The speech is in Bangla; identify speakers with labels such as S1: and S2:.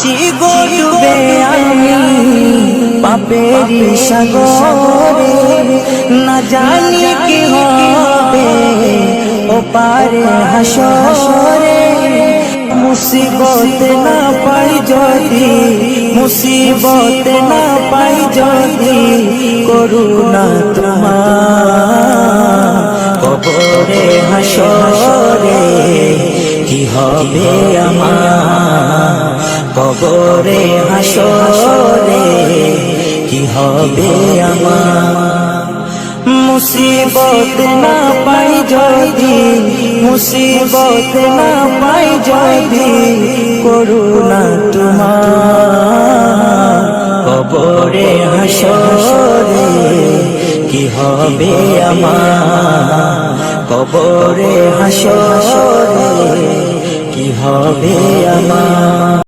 S1: আসছি গো ডুবে আমি পাপেরি সাগরে, না জানি কি হবে ও পারে হাসরে। মুসিবত না পাই যদি, মুসিবত না পাই যদি, করুণা তোমার কবরে হাসরে কি হবে আমার, কবরে হাসরে কি হবে আমার। মুসিবত না পাই যদি, মুসিবত না পাই যদি, করুণা তোমার কবরে হাসরে কি হবে আমার, কবরে হাসরে কি হবে আমার।